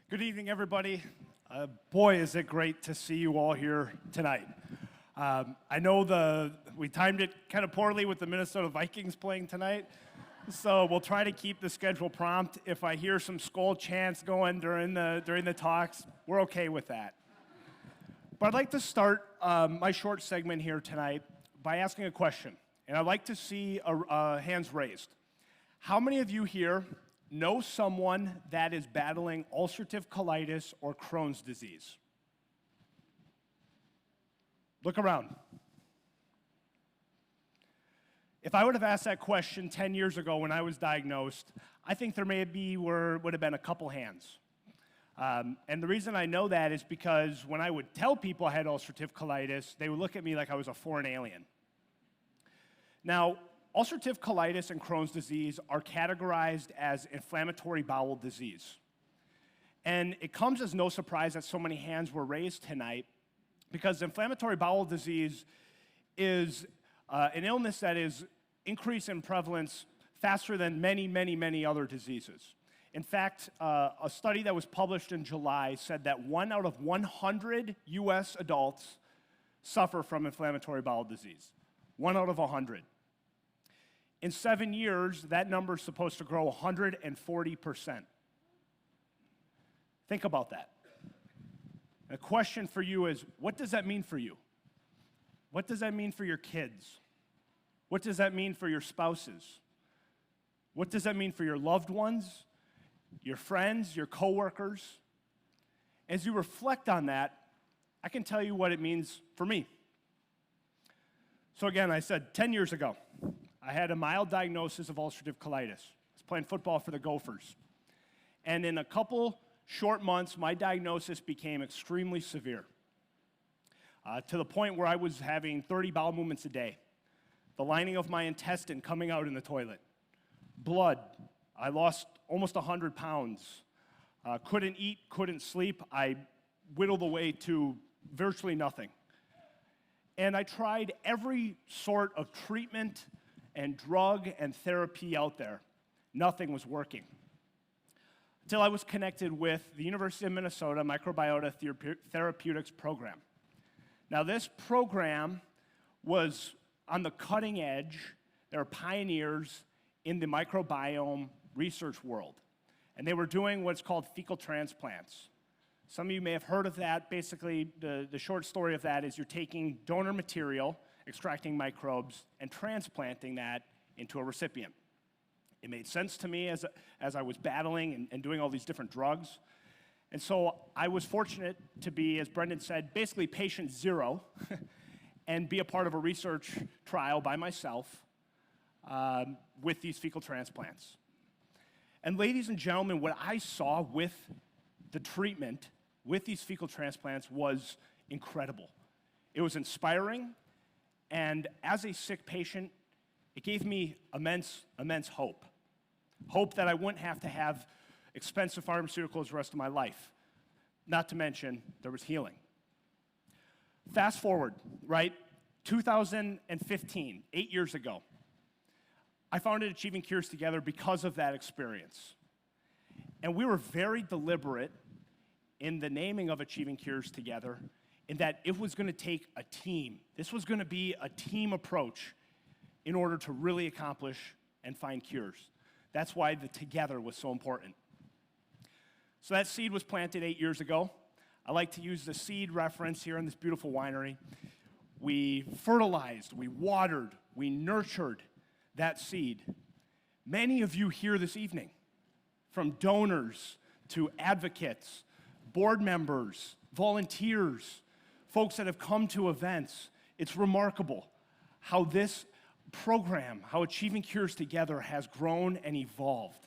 Good evening, everybody. Boy, is it great to see you all here tonight. I know we timed it kind of poorly with the Minnesota Vikings playing tonight, so we'll try to keep the schedule prompt. If I hear some Skol chants going during the talks, we're okay with that. But I'd like to start my short segment here tonight by asking a question, and I'd like to see hands raised. How many of you here know someone that is battling ulcerative colitis or Crohn's disease? Look around. If I would have asked that question 10 years ago when I was diagnosed, I think there would have been a couple hands. And the reason I know that is because when I would tell people I had ulcerative colitis, they would look at me like I was a foreign alien. Now, ulcerative colitis and Crohn's disease are categorized as inflammatory bowel disease. And it comes as no surprise that so many hands were raised tonight because inflammatory bowel disease is an illness that is increased in prevalence faster than many other diseases. In fact, a study that was published in July said that 1 out of 100 US adults suffer from inflammatory bowel disease. 1 out of 100. In 7 years, that number is supposed to grow 140%. Think about that. The question for you is, what does that mean for you? What does that mean for your kids? What does that mean for your spouses? What does that mean for your loved ones, your friends, your coworkers? As you reflect on that, I can tell you what it means for me. So again, I said 10 years ago, I had a mild diagnosis of ulcerative colitis. I was playing football for the Gophers. And in a couple short months, my diagnosis became extremely severe, to the point where I was having 30 bowel movements a day, the lining of my intestine coming out in the toilet, blood. I lost almost 100 pounds, couldn't eat, couldn't sleep. I whittled away to virtually nothing. And I tried every sort of treatment and drug and therapy out there. Nothing was working. Until I was connected with the University of Minnesota Microbiota Therapeutics program. Now this program was on the cutting edge. They were pioneers in the microbiome research world. And they were doing what's called fecal transplants. Some of you may have heard of that. Basically, the short story of that is you're taking donor material, extracting microbes, and transplanting that into a recipient. It made sense to me as I was battling and doing all these different drugs. And so I was fortunate to be, as Brendan said, basically patient zero and be a part of a research trial by myself with these fecal transplants. And ladies and gentlemen, what I saw with the treatment with these fecal transplants was incredible. It was inspiring. And as a sick patient, it gave me immense hope. Hope that I wouldn't have to have expensive pharmaceuticals the rest of my life. Not to mention, there was healing. Fast forward, right? 2015, 8 years ago, I founded Achieving Cures Together because of that experience. And we were very deliberate in the naming of Achieving Cures Together in that it was going to take a team. This was going to be a team approach in order to really accomplish and find cures. That's why the together was so important. So that seed was planted 8 years ago. I like to use the seed reference here in this beautiful winery. We fertilized, we watered, we nurtured that seed. Many of you here this evening, from donors to advocates, board members, volunteers, folks that have come to events. It's remarkable how this program, how Achieving Cures Together has grown and evolved.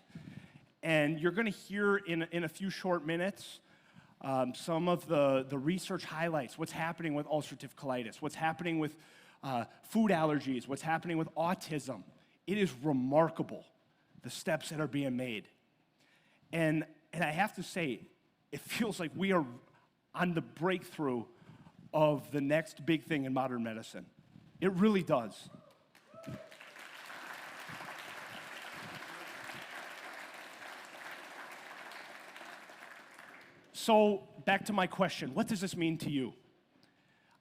And you're going to hear in a few short minutes some of the research highlights, what's happening with ulcerative colitis, what's happening with food allergies, what's happening with autism. It is remarkable, the steps that are being made. And I have to say, it feels like we are on the breakthrough of the next big thing in modern medicine. It really does. So back to my question, what does this mean to you?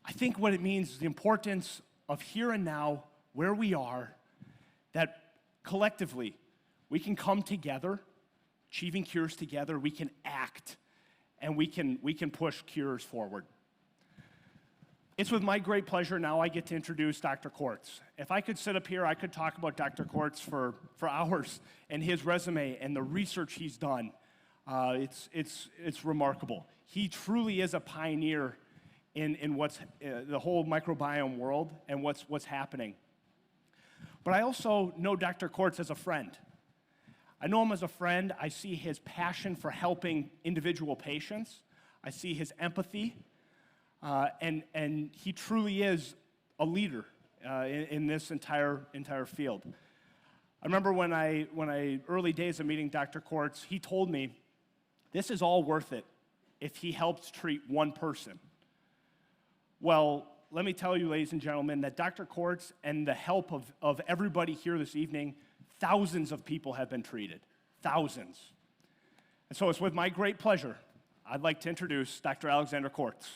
I think what it means is the importance of here and now, where we are, that collectively we can come together, achieving cures together, we can act, and we can push cures forward. It's with my great pleasure now I get to introduce Dr. Kortz. If I could sit up here, I could talk about Dr. Kortz for hours and his resume and the research he's done. It's remarkable. He truly is a pioneer in what's the whole microbiome world and what's happening. But I also know Dr. Kortz as a friend. I know him as a friend. I see his passion for helping individual patients. I see his empathy. And he truly is a leader in this entire field. I remember when I early days of meeting Dr. Kortz, he told me, this is all worth it if he helps treat one person. Well, let me tell you, ladies and gentlemen, that Dr. Kortz and the help of everybody here this evening, thousands of people have been treated. Thousands. And so it's with my great pleasure, I'd like to introduce Dr. Alexander Kortz.